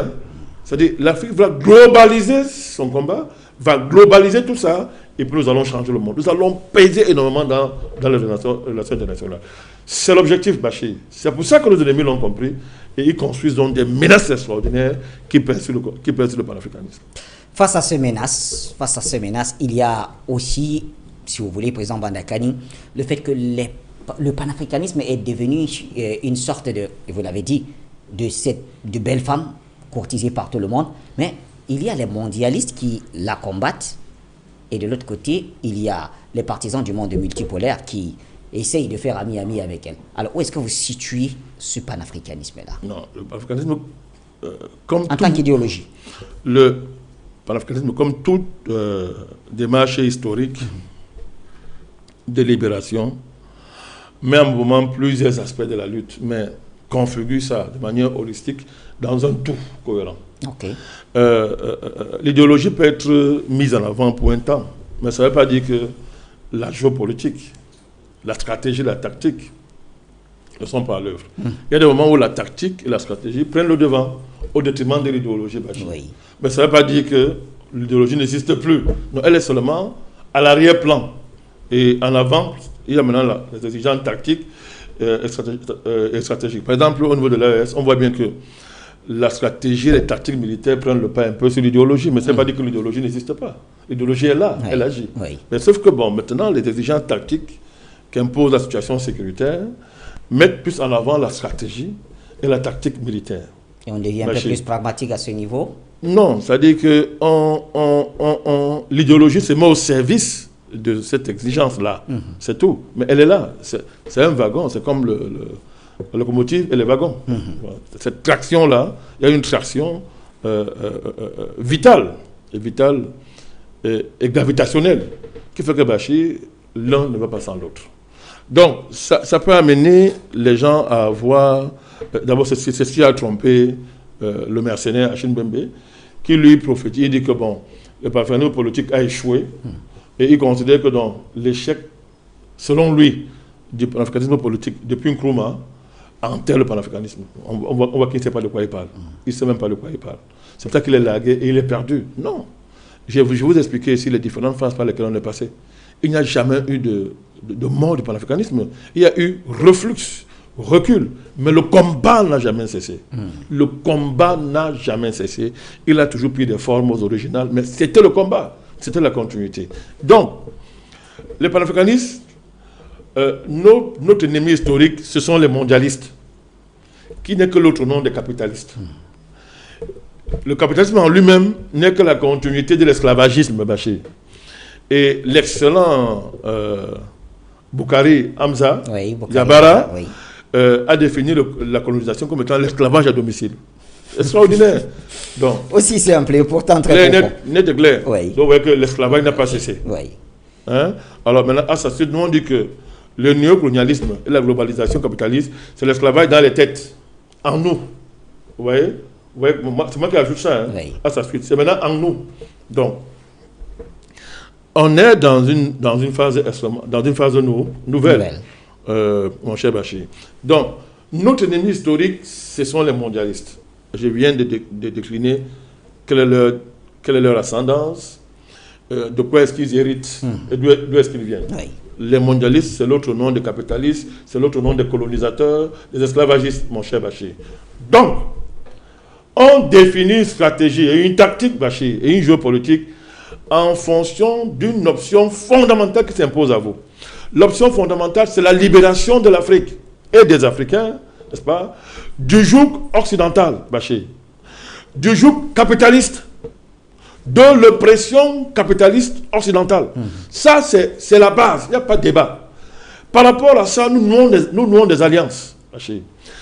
B: C'est-à-dire, l'Afrique va globaliser son combat, va globaliser tout ça, et puis nous allons changer le monde. Nous allons peser énormément dans les relations internationales. C'est l'objectif, Bachir. C'est pour ça que nos ennemis l'ont compris, et ils construisent donc des menaces extraordinaires qui pèsent sur le panafricanisme.
A: Face à ces menaces, il y a aussi, si vous voulez, président Bandakani, le fait que le panafricanisme est devenu une sorte de, vous l'avez dit, de belles femmes courtisées par tout le monde, mais il y a les mondialistes qui la combattent Et de l'autre côté, il y a les partisans du monde multipolaire qui essayent de faire ami-ami avec elle. Alors, où est-ce que vous situez ce panafricanisme-là?
B: Non, le panafricanisme, comme
A: en tant qu'idéologie.
B: Le panafricanisme, comme toute démarche historique de libération, met en mouvement plusieurs aspects de la lutte, mais configure ça de manière holistique dans un tout cohérent.
A: Okay.
B: L'idéologie peut être mise en avant pour un temps, mais ça ne veut pas dire que la géopolitique, la stratégie, la tactique ne sont pas à l'œuvre. Il y a des moments où la tactique et la stratégie prennent le devant au détriment de l'idéologie. Oui. Mais ça ne veut pas dire que l'idéologie n'existe plus. Non, elle est seulement à l'arrière-plan. Et en avant, il y a maintenant les exigences tactiques et stratégiques. Par exemple, au niveau de l'AES, on voit bien que la stratégie et les tactiques militaires prennent le pas un peu sur l'idéologie, mais ça ne veut pas dire que l'idéologie n'existe pas. L'idéologie est là, elle agit. Oui. Mais sauf que, bon, maintenant, les exigences tactiques qu'impose la situation sécuritaire mettent plus en avant la stratégie et la tactique militaire.
A: Et on devient un peu plus pragmatique à ce niveau?
B: Non, c'est-à-dire que l'idéologie se met au service de cette exigence-là. C'est tout. Mais elle est là. C'est un wagon, c'est comme la locomotive et les wagons. Voilà. Cette traction-là, il y a une traction vitale et gravitationnelle qui fait que l'un ne va pas sans l'autre. Donc, ça peut amener les gens à avoir... D'abord, c'est ce qui a trompé le mercenaire Achille Mbembe, qui lui prophétise, il dit que bon, le panafricanisme politique a échoué, et il considère que dans l'échec, selon lui, du panafricanisme politique depuis Nkrumah, enterre le panafricanisme. On voit qu'il ne sait pas de quoi il parle. Il ne sait même pas de quoi il parle. C'est pour ça qu'il est largué et il est perdu. Non. Je vais vous expliquer ici les différentes phases par lesquelles on est passé. Il n'y a jamais eu de mort du panafricanisme. Il y a eu reflux, recul. Mais le combat n'a jamais cessé. Le combat n'a jamais cessé. Il a toujours pris des formes originales, mais c'était le combat. C'était la continuité. Donc, les panafricanistes, notre ennemi historique, ce sont les mondialistes, qui n'est que l'autre nom des capitalistes. Le capitalisme en lui-même n'est que la continuité de l'esclavagisme, Bachir. Et l'excellent Boukari Hamza, Yabara, a défini la colonisation comme étant l'esclavage à domicile. Extraordinaire. Donc,
A: aussi simple et pourtant très profond.
B: Net et clair. Oui. Donc, vous voyez que l'esclavage n'a pas cessé.
A: Oui.
B: Hein? Alors maintenant, à ça, nous on dit que le néocolonialisme et la globalisation capitaliste, c'est l'esclavage dans les têtes, en nous. Vous voyez, c'est moi qui ajoute ça, hein, oui. À sa suite. C'est maintenant en nous. Donc, on est dans une phase nouvelle. Mon cher Bachir. Donc, notre ennemi historique, ce sont les mondialistes. Je viens de décliner quelle est leur ascendance, de quoi est-ce qu'ils héritent et d'où est-ce qu'ils viennent. Oui. Les mondialistes, c'est l'autre nom des capitalistes, c'est l'autre nom des colonisateurs, des esclavagistes, mon cher Bachir. Donc, on définit une stratégie et une tactique, Bachir, et une géopolitique en fonction d'une option fondamentale qui s'impose à vous. L'option fondamentale, c'est la libération de l'Afrique et des Africains, n'est-ce pas, du joug occidental, Bachir, du joug capitaliste, de l'oppression capitaliste occidentale. Ça, c'est la base, il n'y a pas de débat. Par rapport à ça, nous nouons des alliances, Bachir,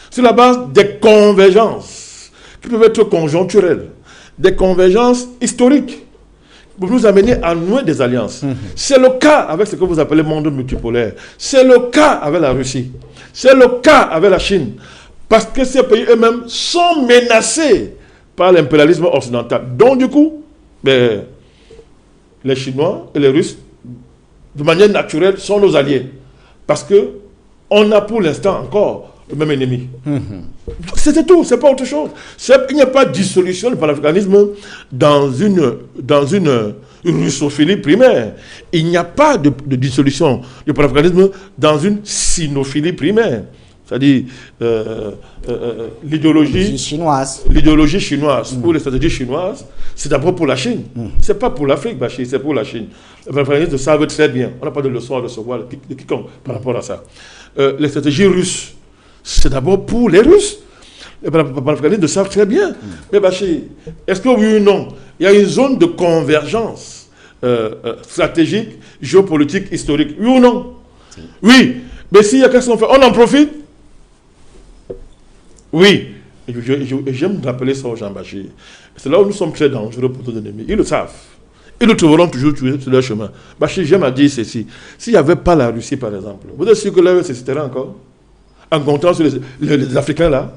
B: sur la base des convergences qui peuvent être conjoncturelles, des convergences historiques, pour nous amener à nouer des alliances. C'est le cas avec ce que vous appelez monde multipolaire. C'est le cas avec la Russie. C'est le cas avec la Chine. Parce que ces pays eux-mêmes sont menacés par l'impérialisme occidental. Donc du coup, les Chinois et les Russes, de manière naturelle, sont nos alliés. Parce qu'on a pour l'instant encore le même ennemi. C'était tout, c'est pas autre chose. Il n'y a pas de dissolution du panafricanisme dans une russophilie primaire. Il n'y a pas de dissolution du panafricanisme dans une sinophilie primaire. C'est-à-dire l'idéologie chinoise ou les stratégies chinoises, c'est d'abord pour la Chine. C'est pas pour l'Afrique, Bachir, c'est pour la Chine. Les panafricanistes le savent très bien. On n'a pas de leçon à recevoir de quiconque par rapport à ça. Les stratégies russes, c'est d'abord pour les Russes. Les panafricanistes le savent très bien. Mais Bachir, est-ce que oui ou non, il y a une zone de convergence stratégique, géopolitique, historique. Oui ou non? Oui. Mais s'il y a qu'est-ce qu'on fait? On en profite? Oui. Et j'aime rappeler ça aux gens Bachir. C'est là où nous sommes très dangereux pour nos ennemis. Ils le savent. Ils le trouveront toujours sur leur chemin. Bachir, j'aime à dire ceci. S'il n'y avait pas la Russie, par exemple, vous êtes sûr que l'AES existerait encore? En comptant sur les Africains là?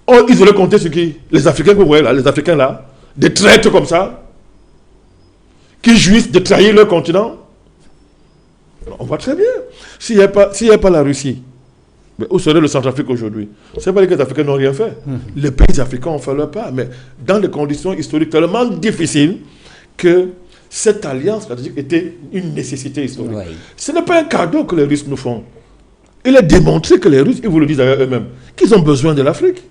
B: Oh, ils auraient compté sur qui? Les Africains que vous voyez là, les Africains là, des traîtres comme ça, qui jouissent de trahir leur continent. On voit très bien. S'il n'y a pas la Russie, mais où serait le Centrafrique aujourd'hui? Ce n'est pas que les Africains n'ont rien fait. Les pays africains ont fait leur part, mais dans des conditions historiques tellement difficiles que cette alliance stratégique était une nécessité historique. Oui. Ce n'est pas un cadeau que les Russes nous font. Il est démontré que les Russes, ils vous le disent d'ailleurs eux-mêmes, qu'ils ont besoin de l'Afrique.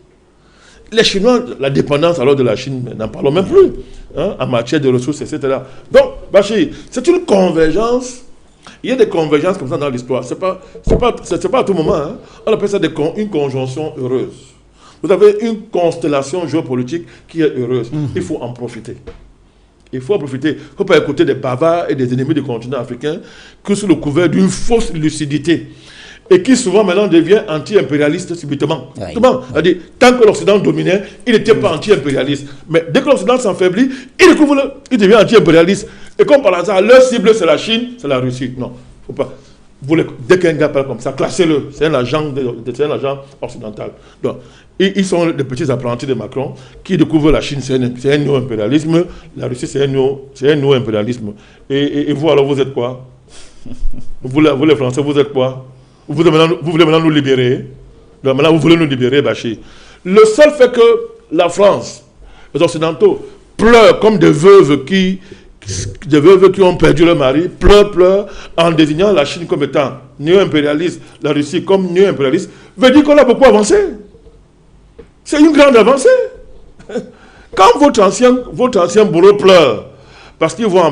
B: Les Chinois, la dépendance alors de la Chine, n'en parlons même plus, hein, en matière de ressources, etc. Donc, Bachir, c'est une convergence. Il y a des convergences comme ça dans l'histoire. C'est pas à tout moment. Hein. On appelle ça une conjonction heureuse. Vous avez une constellation géopolitique qui est heureuse. Il faut en profiter. Il faut en profiter. Il ne faut pas écouter des bavards et des ennemis du continent africain que sous le couvert d'une fausse lucidité. Et qui souvent maintenant devient anti-impérialiste subitement. Oui. C'est-à-dire, tant que l'Occident dominait, il n'était pas anti-impérialiste. Mais dès que l'Occident s'affaiblit, il devient anti-impérialiste. Et comme par hasard, leur cible c'est la Chine, c'est la Russie. Non, faut pas. Dès qu'un gars parle comme ça, classez-le. C'est un agent occidental. Donc, ils sont les petits apprentis de Macron qui découvrent la Chine, c'est un néo-impérialisme. La Russie, c'est un néo-impérialisme. Et vous, alors, vous êtes quoi? Vous les Français, vous êtes quoi? Vous voulez maintenant nous libérer. Donc maintenant, vous voulez nous libérer, Bachir. Le seul fait que la France, les Occidentaux, pleurent comme des veuves qui ont perdu leur mari, pleurent en désignant la Chine comme étant néo-impérialiste, la Russie comme néo-impérialiste, veut dire qu'on a beaucoup avancé. C'est une grande avancée. Quand votre ancien bourreau pleure, parce qu'il voit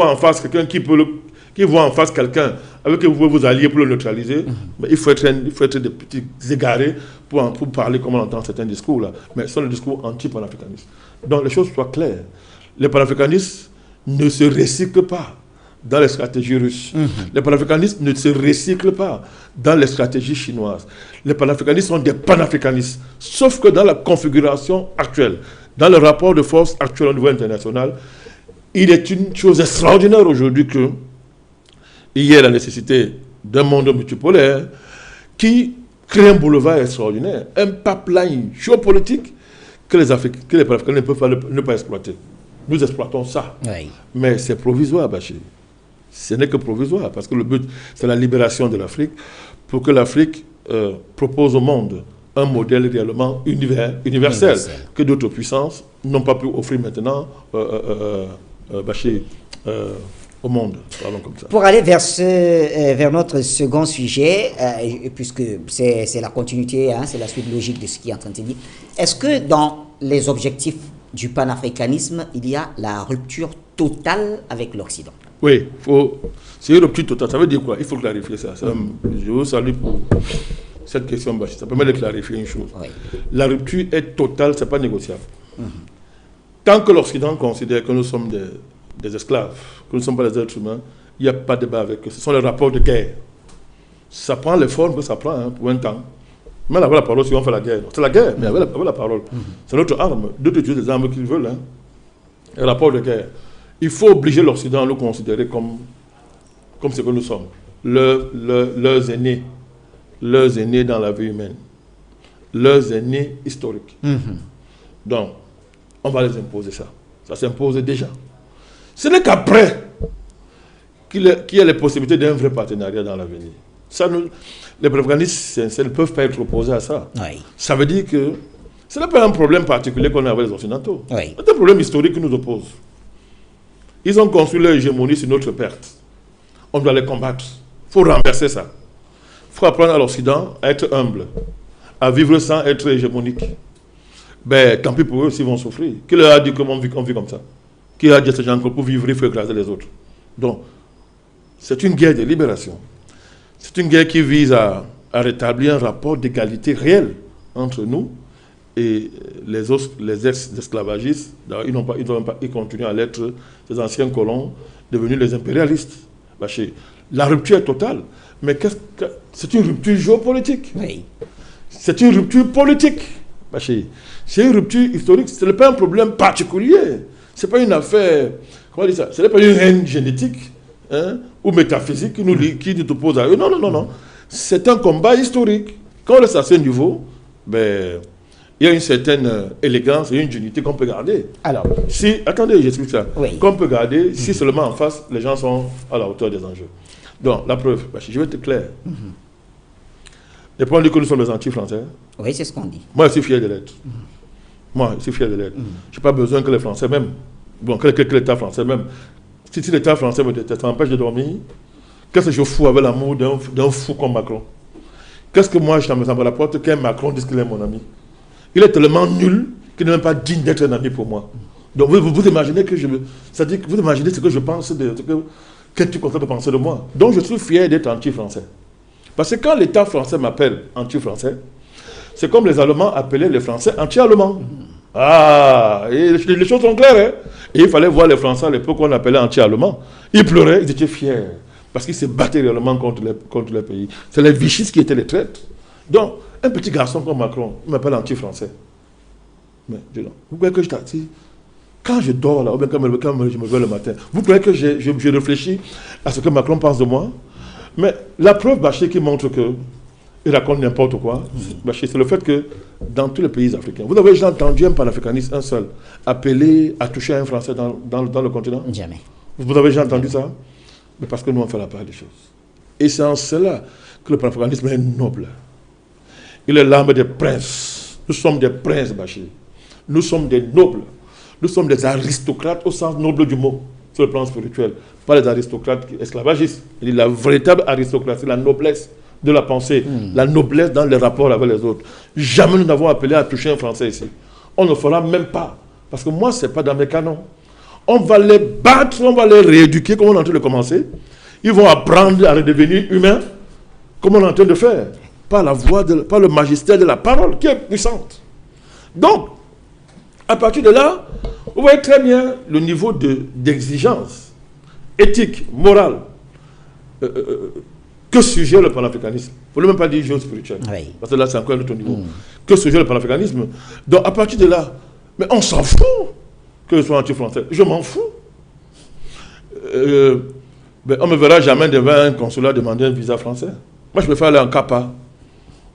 B: en face quelqu'un qui voit en face quelqu'un avec qui vous pouvez vous allier pour le neutraliser, mais il faut être des petits égarés pour parler comme on entend certains discours là. Mais ce sont les discours anti-panafricanistes. Donc les choses soient claires. Les panafricanistes ne se recyclent pas dans les stratégies russes. Les panafricanistes ne se recyclent pas dans les stratégies chinoises. Les panafricanistes sont des panafricanistes. Sauf que dans la configuration actuelle, dans le rapport de force actuel au niveau international, il est une chose extraordinaire aujourd'hui que il y a la nécessité d'un monde multipolaire qui crée un boulevard extraordinaire, un pipeline géopolitique que les Panafricains ne peuvent ne pas exploiter. Nous exploitons ça. Oui. Mais c'est provisoire, Bachir. Ce n'est que provisoire, parce que le but, c'est la libération de l'Afrique, pour que l'Afrique propose au monde un modèle réellement universel, que d'autres puissances n'ont pas pu offrir maintenant, Bachir, au monde, parlons comme ça.
A: Pour aller vers notre second sujet, puisque c'est la continuité, hein, c'est la suite logique de ce qui est en train de se dire, est-ce que dans les objectifs du panafricanisme, il y a la rupture totale avec l'Occident?
B: Oui, c'est une rupture totale. Ça veut dire quoi? Il faut clarifier ça. Je vous salue pour cette question, Bachir. Ça permet de clarifier une chose. Oui. La rupture est totale, ce n'est pas négociable. Tant que l'Occident considère que nous sommes des esclaves, que nous ne sommes pas des êtres humains, il n'y a pas de débat avec eux. Ce sont les rapports de guerre. Ça prend les formes que ça prend pour un temps. Mais avec la parole, si on fait la guerre. C'est la guerre, mais avec la parole. C'est notre arme. D'autres utilisent les armes qu'ils veulent. Hein. Les rapports de guerre. Il faut obliger l'Occident à nous considérer comme ce que nous sommes. Leurs aînés dans la vie humaine. Leurs aînés historiques. Donc, on va les imposer ça. Ça s'impose déjà. Ce n'est qu'après qu'il y a les possibilités d'un vrai partenariat dans l'avenir. Les panafricanistes ne peuvent pas être opposés à ça. Oui. Ça veut dire que ce n'est pas un problème particulier qu'on a avec les Occidentaux. Oui. C'est un problème historique qui nous oppose. Ils ont construit leur hégémonie sur notre perte. On doit les combattre. Il faut renverser ça. Il faut apprendre à l'Occident à être humble, à vivre sans être hégémonique. Ben, tant pis pour eux s'ils vont souffrir. Qui leur a dit qu'on vit comme ça? Qui a dit à ces gens que pour vivre, il faut écraser les autres? Donc, c'est une guerre de libération. C'est une guerre qui vise à rétablir un rapport d'égalité réel entre nous Et les ex-esclavagistes, ils continuent à l'être, ces anciens colons devenus les impérialistes. La rupture est totale. Mais c'est une rupture géopolitique.
A: Oui.
B: C'est une rupture politique. C'est une rupture historique. Ce n'est pas un problème particulier. Ce n'est pas une affaire, comment dire ça? Ce n'est pas une haine génétique ou métaphysique qui nous oppose à eux. Non, non, non, non. C'est un combat historique. Quand on reste à ce niveau, il y a une certaine élégance et une dignité qu'on peut garder. Alors, attendez, j'explique ça. Oui. Qu'on peut garder si seulement en face, les gens sont à la hauteur des enjeux. Donc, la preuve, je vais être clair. Les points dit que nous sommes les anti-français.
A: Oui, c'est ce qu'on dit.
B: Moi, je suis fier de l'être. Moi, je suis fier de l'être. Je n'ai pas besoin que les Français même, que l'État français même, si l'État français me déteste, ça m'empêche de dormir, qu'est-ce que je fous avec l'amour d'un fou comme Macron? Qu'est-ce que moi, je me rapporte qu'un Macron dise qu'il est mon ami? Il est tellement nul qu'il n'est même pas digne d'être un ami pour moi. Donc, vous imaginez que c'est-à-dire que vous imaginez ce que je pense, que tu comptes de penser de moi. Donc, je suis fier d'être anti-français. Parce que quand l'État français m'appelle anti-français, c'est comme les Allemands appelaient les Français anti-allemands. Ah, et les choses sont claires. Hein? Et il fallait voir les Français à l'époque qu'on appelait anti-allemands. Ils pleuraient, ils étaient fiers. Parce qu'ils se battaient réellement contre les pays. C'est les vichistes qui étaient les traîtres. Donc, un petit garçon comme Macron, il m'appelle anti-français. Mais, dis donc, vous croyez que je t'attire? Quand je dors là, ou bien quand je me réveille le matin, vous croyez que je réfléchis à ce que Macron pense de moi? Mais la preuve, qui montre qu'il raconte n'importe quoi, c'est le fait que dans tous les pays africains, vous avez déjà entendu un panafricaniste, un seul, appeler à toucher un Français dans le continent?
A: Jamais.
B: Vous avez déjà entendu ça? Mais parce que nous, on fait la part des choses. Et c'est en cela que le panafricanisme est noble. Il est l'âme des princes. Nous sommes des princes, Bachir. Nous sommes des nobles. Nous sommes des aristocrates au sens noble du mot, sur le plan spirituel. Pas les aristocrates esclavagistes. Il dit la véritable aristocratie, la noblesse de la pensée, la noblesse dans les rapports avec les autres. Jamais nous n'avons appelé à toucher un Français ici. On ne fera même pas. Parce que moi, ce n'est pas dans mes canons. On va les battre, on va les rééduquer, comme on est en train de commencer. Ils vont apprendre à redevenir humains, comme on est en train de faire. Par la voix, par le magistère de la parole, qui est puissante. Donc, à partir de là, vous voyez très bien le niveau d'exigence éthique, morale, que suggère le panafricanisme. Il ne faut même pas dire géospirituel. Oui. Parce que là, c'est encore un autre niveau. Que suggère le panafricanisme. Donc, à partir de là, mais on s'en fout que je sois anti-français. Je m'en fous. On ne me verra jamais devant un consulat demander un visa français. Moi, je préfère aller en Capa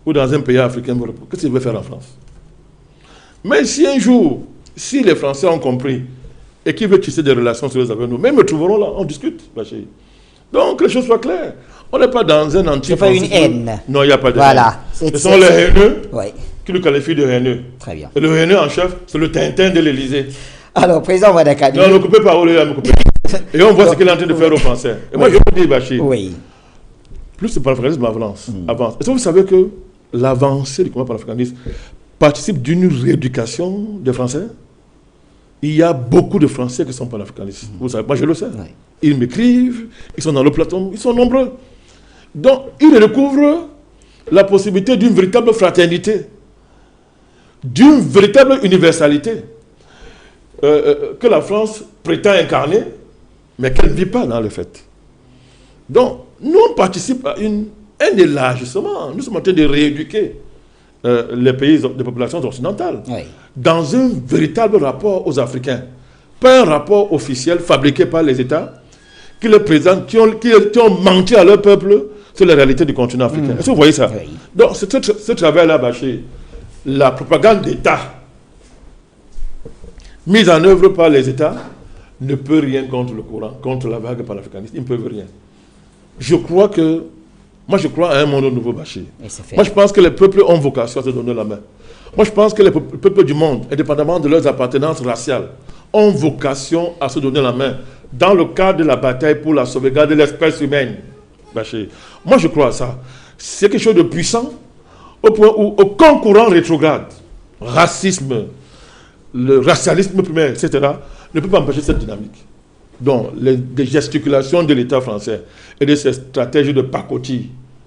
B: ou dans un pays africain. Qu'est-ce que je vais faire en France? Mais si un jour, si les Français ont compris et qu'ils veulent tisser des relations sérieuses avec nous, mais ils me trouveront là, on discute. Donc, les choses soient claires. On n'est pas dans un anti-français.
A: C'est pas une haine.
B: Non, il n'y a pas de
A: haine.
B: Ce sont les haineux qui nous qualifient de haineux.
A: Très bien.
B: Et le haineux en chef, c'est le Tintin de l'Élysée.
A: Alors, président Wadakani.
B: Non, ne coupez pas, me coupez. Et on voit ce qu'il est en train de faire aux Français. Et moi, je vous dis, Bachir, plus le panafricanisme avance. Est-ce que vous savez que l'avancée du combat panafricaniste participe d'une rééducation des Français? Il y a beaucoup de Français qui sont panafricanistes. Vous savez, moi je le sais. Ils m'écrivent, ils sont dans le plateau, ils sont nombreux. Donc, ils redécouvrent la possibilité d'une véritable fraternité, d'une véritable universalité que la France prétend incarner, mais qu'elle ne vit pas dans le fait. Donc, nous, on participe à un élargissement. Nous sommes en train de rééduquer les pays, les populations occidentales, dans un véritable rapport aux Africains. Pas un rapport officiel fabriqué par les États qui les présentent, qui ont menti à leur peuple sur la réalité du continent africain. Est-ce que vous voyez ça? Donc, ce travail-là, Bachir, la propagande d'État mise en œuvre par les États ne peut rien contre le courant, contre la vague panafricaniste. Ils ne peuvent rien. Je crois à un monde nouveau, Bachir. Moi, je pense que les peuples ont vocation à se donner la main. Moi, je pense que les peuples du monde, indépendamment de leurs appartenances raciales, ont vocation à se donner la main dans le cadre de la bataille pour la sauvegarde de l'espèce humaine, Bachir. Moi, je crois à ça. C'est quelque chose de puissant, au point où aucun courant rétrograde, racisme, le racialisme primaire, etc., ne peut pas empêcher cette dynamique. Donc, les gesticulations de l'État français et de ces stratégies de pacotille